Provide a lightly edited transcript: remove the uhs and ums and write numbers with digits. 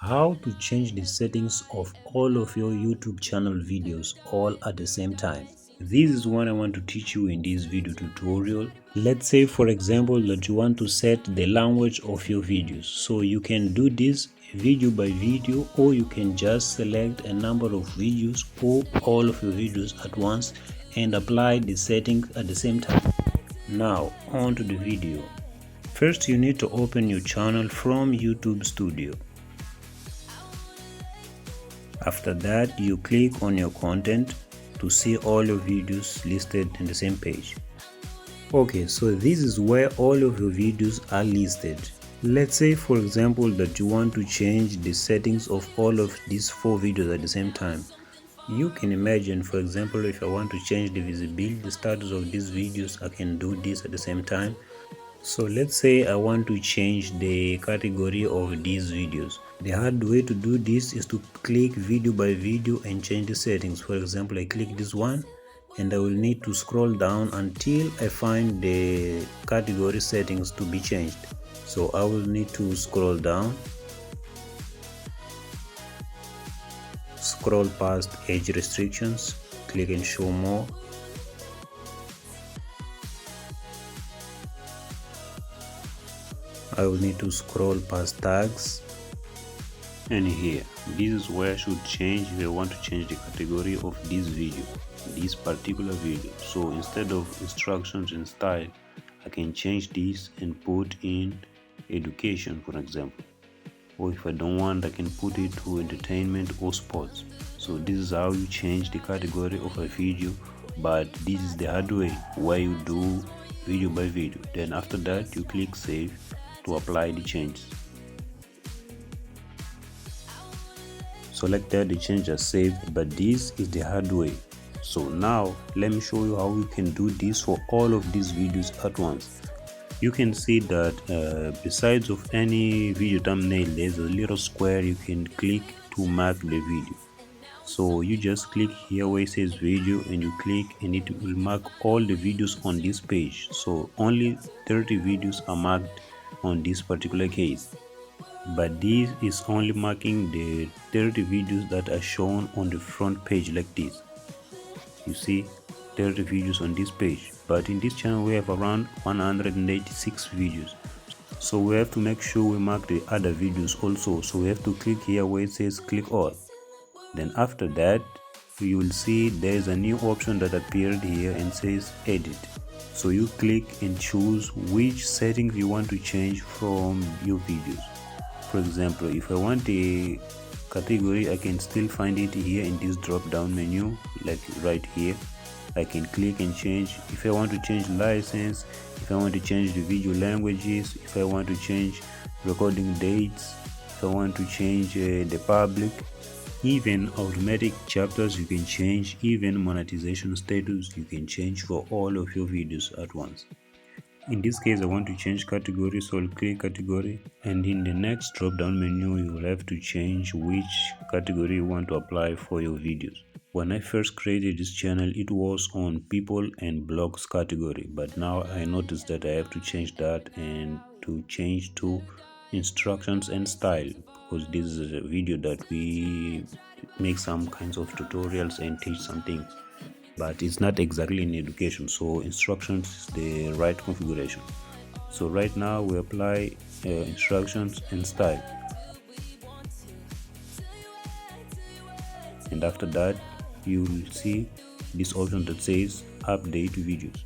How to change the settings of all of your YouTube channel videos all at the same time. This is what I want to teach you in this video tutorial. Let's say for example that you want to set the language of your videos. So you can do this video by video, or you can just select a number of videos or all of your videos at once and apply the settings at the same time. Now on to the video. First you need to open your channel from YouTube Studio. After that, you click on your content to see all your videos listed in the same page. Okay, so this is where all of your videos are listed. Let's say for example that you want to change the settings of all of these 4 videos at the same time. You can imagine, for example, if I want to change the visibility status of these videos, I can do this at the same time. So let's say I want to change the category of these videos. The hard way to do this is to click video by video and change the settings. For example, I click this one and I will need to scroll down until I find the category settings to be changed. So I will need to scroll down, scroll past age restrictions, click and show more. I will need to scroll past tags, and here this is where I should change if I want to change the category of this video, this particular video. So instead of instructions and style, I can change this and put in education, for example, or if I don't want, I can put it to entertainment or sports. So this is how you change the category of a video, but this is the hard way where you do video by video. Then after that you click save to apply the changes. So like that, the changes are saved, but this is the hard way. So now let me show you how you can do this for all of these videos at once. You can see that besides of any video thumbnail, there's a little square you can click to mark the video. So you just click here where it says video and you click, and it will mark all the videos on this page. So only 30 videos are marked on this particular case, but this is only marking the 30 videos that are shown on the front page like this. You see 30 videos on this page, but in this channel we have around 186 videos, so we have to make sure we mark the other videos also. So we have to click here where it says click all. Then after that you will see there is a new option that appeared here and says edit. So you click and choose which settings you want to change from your videos. For example, if I want a category, I can still find it here in this drop down menu, like right here. I can click and change. If I want to change license, if I want to change the video languages, if I want to change recording dates, if I want to change the public, even automatic chapters you can change, even monetization status you can change for all of your videos at once. In this case I want to change category, so I'll click category, and in the next drop down menu you will have to change which category you want to apply for your videos. When I first created this channel, it was on people and blogs category, but now I noticed that I have to change that and to change to instructions and style, because this is a video that we make some kinds of tutorials and teach some things, but it's not exactly in education, so instructions is the right configuration. So right now we apply instructions and style, and after that you will see this option that says update videos.